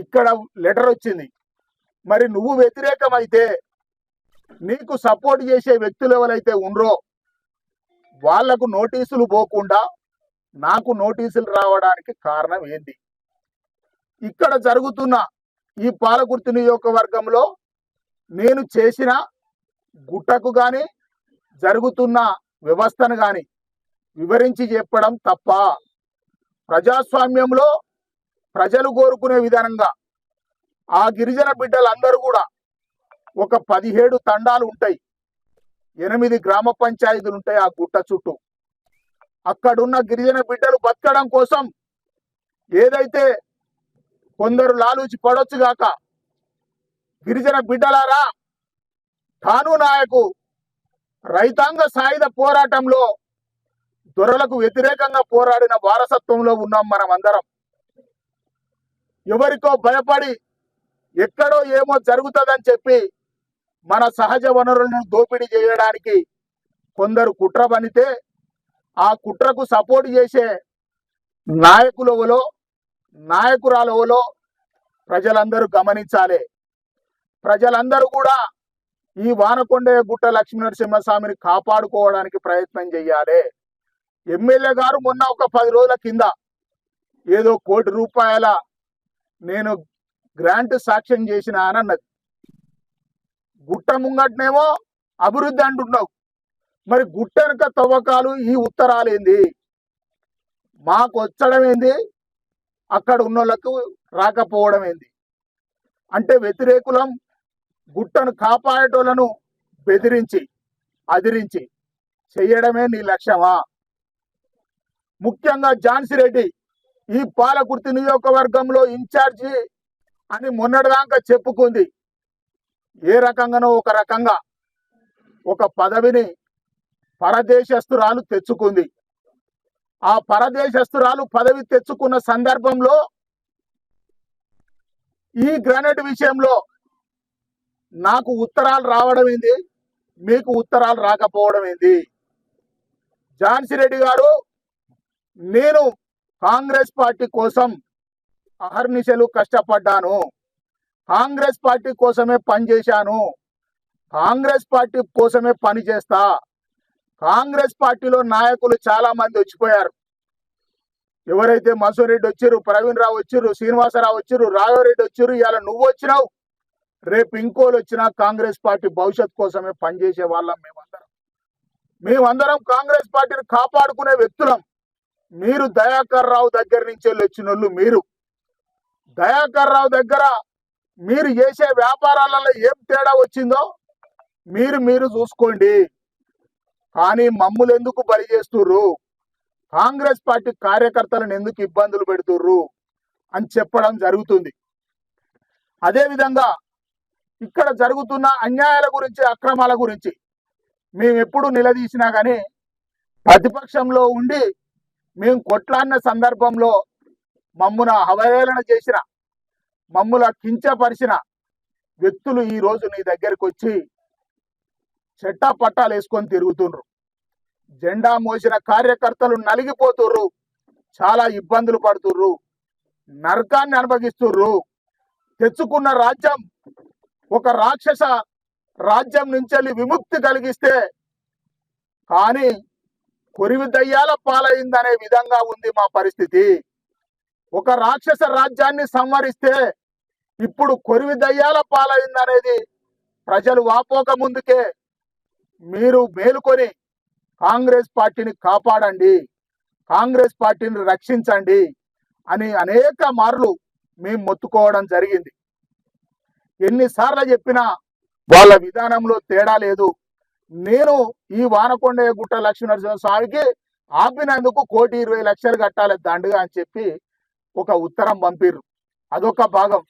ఇక్కడ లెటర్ వచ్చింది. మరి నువ్వు వ్యతిరేకమైతే నీకు సపోర్ట్ చేసే వ్యక్తులు ఎవరైతే ఉండ్రో వాళ్లకు నోటీసులు పోకుండా నాకు నోటీసులు రావడానికి కారణం ఏంటి? ఇక్కడ జరుగుతున్న ఈ పాలకుర్తి నియోజకవర్గంలో నేను చేసిన గుట్టకు గాని జరుగుతున్న వ్యవస్థను గాని వివరించి చెప్పడం తప్ప? ప్రజాస్వామ్యంలో ప్రజలు కోరుకునే విధానంగా ఆ గిరిజన బిడ్డలందరూ కూడా ఒక 17 తండాలు ఉంటాయి, 8 గ్రామ పంచాయతీలు ఉంటాయి ఆ గుట్ట చుట్టూ. అక్కడున్న గిరిజన బిడ్డలు బతకడం కోసం ఏదైతే కొందరు లాలూచి పడొచ్చు గాక, గిరిజన బిడ్డలారా, ఠాను నాయకు రైతాంగ సాయుధ పోరాటంలో దొరలకు వ్యతిరేకంగా పోరాడిన వారసత్వంలో ఉన్నాం మనం అందరం. ఎవరికో భయపడి ఎక్కడో ఏమో జరుగుతుందని చెప్పి మన సహజ వనరులను దోపిడీ చేయడానికి కొందరు కుట్ర పనితే ఆ కుట్రకు సపోర్ట్ చేసే నాయకులవలో నాయకురాలవలో ప్రజలందరూ గమనించాలి. ప్రజలందరూ కూడా ఈ వానకొండ గుట్ట లక్ష్మీనరసింహస్వామిని కాపాడుకోవడానికి ప్రయత్నం చేయాలి. ఎమ్మెల్యే గారు మొన్న ఒక 10 రోజుల కింద ఏదో ₹1 కోటి నేను గ్రాంట్ సాక్ష్యం చేసిన అని అన్నది. గుట్ట ముంగట్నేమో అభివృద్ధి అంటున్నావు, మరి గుట్ట వెనుక తవ్వకాలు ఈ ఉత్తరాలు ఏంది? మాకు వచ్చడం ఏంది, అక్కడ ఉన్నోళ్లకు రాకపోవడం ఏంది? అంటే వ్యతిరేకులం గుట్టను కాపాడేటోళ్లను బెదిరించి అదిరించి చెయ్యడమే నీ లక్ష్యమా? ముఖ్యంగా ఝాన్సీ రెడ్డి ఈ పాలకుర్తి నియోజకవర్గంలో ఇన్ఛార్జి అని మొన్నటిదాకా చెప్పుకుంది. ఏ రకంగానో ఒక రకంగా ఒక పదవిని పరదేశస్తురాలు తెచ్చుకుంది. ఆ పరదేశస్తురాలు పదవి తెచ్చుకున్న సందర్భంలో ఈ గ్రానైట్ విషయంలో నాకు ఉత్తరాలు రావడం ఏంది, మీకు ఉత్తరాలు రాకపోవడం ఏంది? ఝాన్సీ రెడ్డి గారు, నేను కాంగ్రెస్ పార్టీ కోసం అహర్నిశలు కష్టపడ్డాను, కాంగ్రెస్ పార్టీ కోసమే పనిచేశాను, కాంగ్రెస్ పార్టీ కోసమే పని చేస్తా. కాంగ్రెస్ పార్టీలో నాయకులు చాలా మంది వచ్చిపోయారు. ఎవరైతే మసూర్ రెడ్డి వచ్చారు, ప్రవీణ్ రావు వచ్చారు, శ్రీనివాసరావు వచ్చారు, రాఘవరెడ్డి వచ్చారు, ఇవాళ నువ్వు వచ్చినావు, రేపు ఇంకోలు వచ్చినా కాంగ్రెస్ పార్టీ భవిష్యత్ కోసమే పనిచేసే వాళ్ళం మేమందరం కాంగ్రెస్ పార్టీని కాపాడుకునే వ్యక్తులం. మీరు దయాకర్ రావు దగ్గర నుంచి వచ్చిన వాళ్ళు, మీరు దయాకర్ రావు దగ్గర మీరు చేసే వ్యాపారాలలో ఏం తేడా వచ్చిందో మీరు చూసుకోండి. కానీ మమ్ములు ఎందుకు బలి చేస్తుర్రు, కాంగ్రెస్ పార్టీ కార్యకర్తలను ఎందుకు ఇబ్బందులు పెడుతుర్రు అని చెప్పడం జరుగుతుంది. అదేవిధంగా ఇక్కడ జరుగుతున్న అన్యాయాల గురించి, అక్రమాల గురించి మేము ఎప్పుడు నిలదీసినా కానీ ప్రతిపక్షంలో ఉండి మేము కొట్లాడిన సందర్భంలో మమ్మున అవహేళన చేసిన, మమ్ముల కించపరిచిన వ్యక్తులు ఈ రోజు నీ దగ్గరికి వచ్చి చెట్టా పట్టాలు వేసుకొని తిరుగుతుండ్రు. జెండా మోసిన కార్యకర్తలు నలిగిపోతుర్రు, చాలా ఇబ్బందులు పడుతుర్రు, నరకాన్ని అనుభవిస్తుర్రు. తెచ్చుకున్న రాజ్యం ఒక రాక్షస రాజ్యం నుంచి విముక్తి కలిగిస్తే కానీ కొరివి దయ్యాల పాలైందనే విధంగా ఉంది మా పరిస్థితి. ఒక రాక్షస రాజ్యాన్ని సంహరిస్తే ఇప్పుడు కొరివి దయ్యాల పాలైందనేది ప్రజలు వాపోక ముందుకే మీరు మేలుకొని కాంగ్రెస్ పార్టీని కాపాడండి, కాంగ్రెస్ పార్టీని రక్షించండి అని అనేక మార్లు మేము మొత్తుకోవడం జరిగింది. ఎన్నిసార్లు చెప్పినా వాళ్ళ విధానంలో తేడా లేదు. నేను ఈ వానకొండ గుట్ట లక్ష్మీనరసింహస్వామికి ఆపినందుకు ₹1,20,00,000 కట్టాలి దండుగా అని చెప్పి ఒక ఉత్తరం పంపిర్రు. అదొక భాగం.